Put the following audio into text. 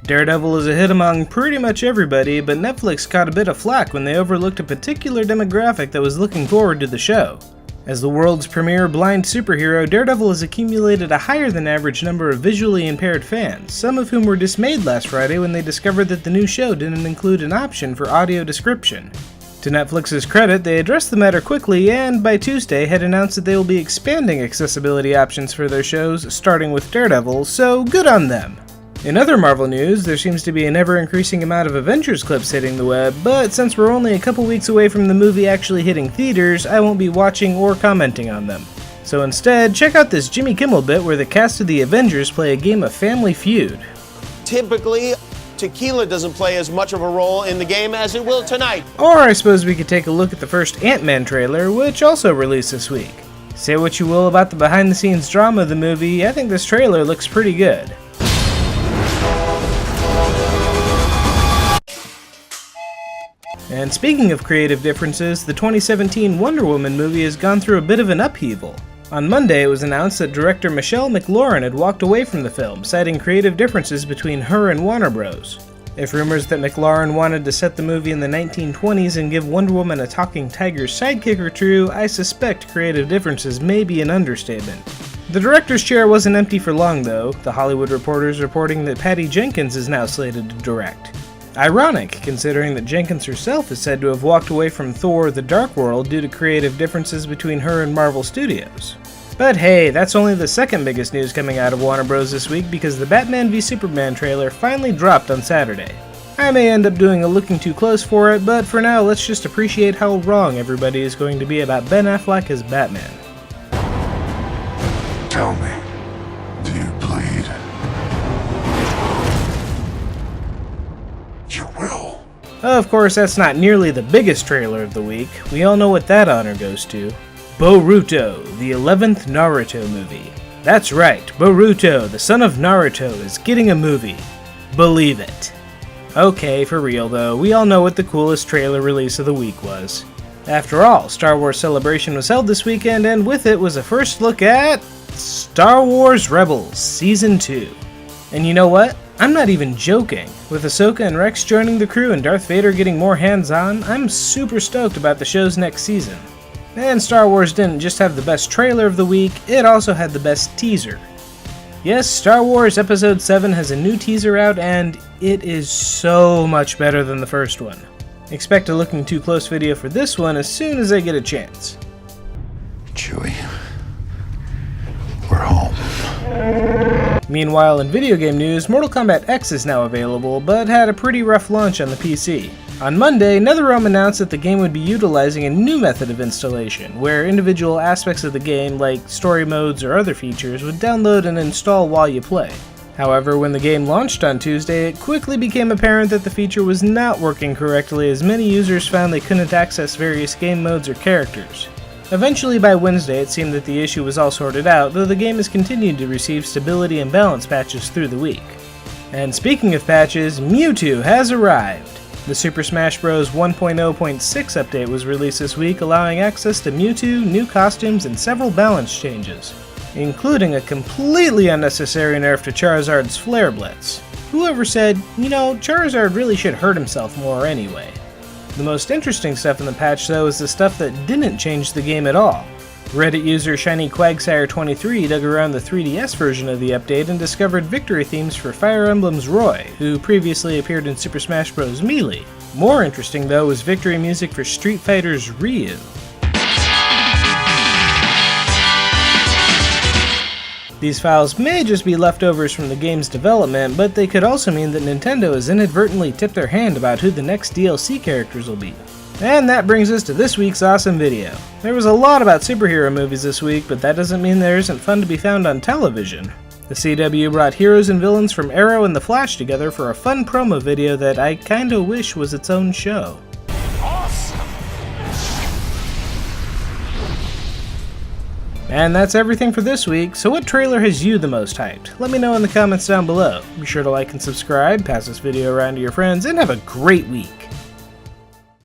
Daredevil is a hit among pretty much everybody, but Netflix caught a bit of flack when they overlooked a particular demographic that was looking forward to the show. As the world's premier blind superhero, Daredevil has accumulated a higher than average number of visually impaired fans, some of whom were dismayed last Friday when they discovered that the new show didn't include an option for audio description. To Netflix's credit, they addressed the matter quickly and, by Tuesday, had announced that they will be expanding accessibility options for their shows, starting with Daredevil, so good on them! In other Marvel news, there seems to be an ever-increasing amount of Avengers clips hitting the web, but since we're only a couple weeks away from the movie actually hitting theaters, I won't be watching or commenting on them. So instead, check out this Jimmy Kimmel bit where the cast of the Avengers play a game of Family Feud. Typically, tequila doesn't play as much of a role in the game as it will tonight. Or I suppose we could take a look at the first Ant-Man trailer, which also released this week. Say what you will about the behind-the-scenes drama of the movie, I think this trailer looks pretty good. And speaking of creative differences, the 2017 Wonder Woman movie has gone through a bit of an upheaval. On Monday, it was announced that director Michelle McLaurin had walked away from the film, citing creative differences between her and Warner Bros. If rumors that McLaurin wanted to set the movie in the 1920s and give Wonder Woman a talking tiger's sidekick are true, I suspect creative differences may be an understatement. The director's chair wasn't empty for long though, The Hollywood Reporter is reporting that Patty Jenkins is now slated to direct. Ironic, considering that Jenkins herself is said to have walked away from Thor: The Dark World due to creative differences between her and Marvel Studios. But hey, that's only the second biggest news coming out of Warner Bros. This week because the Batman v Superman trailer finally dropped on Saturday. I may end up doing a looking too close for it, but for now let's just appreciate how wrong everybody is going to be about Ben Affleck as Batman. Tell me, do you bleed? You will. Of course, that's not nearly the biggest trailer of the week. We all know what that honor goes to. Boruto, the 11th Naruto movie. That's right, Boruto, the son of Naruto, is getting a movie. Believe it. Okay, for real though, we all know what the coolest trailer release of the week was. After all, Star Wars Celebration was held this weekend, and with it was a first look at Star Wars Rebels Season 2. And you know what? I'm not even joking. With Ahsoka and Rex joining the crew and Darth Vader getting more hands-on, I'm super stoked about the show's next season. And Star Wars didn't just have the best trailer of the week, it also had the best teaser. Yes, Star Wars Episode 7 has a new teaser out, and it is so much better than the first one. Expect a looking too close video for this one as soon as I get a chance. Chewie, we're home. Meanwhile, in video game news, Mortal Kombat X is now available, but had a pretty rough launch on the PC. On Monday, NetherRealm announced that the game would be utilizing a new method of installation, where individual aspects of the game, like story modes or other features, would download and install while you play. However, when the game launched on Tuesday, it quickly became apparent that the feature was not working correctly as many users found they couldn't access various game modes or characters. Eventually, by Wednesday, it seemed that the issue was all sorted out, though the game has continued to receive stability and balance patches through the week. And speaking of patches, Mewtwo has arrived! The Super Smash Bros. 1.0.6 update was released this week, allowing access to Mewtwo, new costumes, and several balance changes, including a completely unnecessary nerf to Charizard's Flare Blitz. Whoever said, you know, Charizard really should hurt himself more anyway. The most interesting stuff in the patch though is the stuff that didn't change the game at all. Reddit user ShinyQuagsire23 dug around the 3DS version of the update and discovered victory themes for Fire Emblem's Roy, who previously appeared in Super Smash Bros. Melee. More interesting though was victory music for Street Fighter's Ryu. These files may just be leftovers from the game's development, but they could also mean that Nintendo has inadvertently tipped their hand about who the next DLC characters will be. And that brings us to this week's awesome video. There was a lot about superhero movies this week, but that doesn't mean there isn't fun to be found on television. The CW brought heroes and villains from Arrow and The Flash together for a fun promo video that I kinda wish was its own show. Awesome. And that's everything for this week, so what trailer has you the most hyped? Let me know in the comments down below. Be sure to like and subscribe, pass this video around to your friends, and have a great week.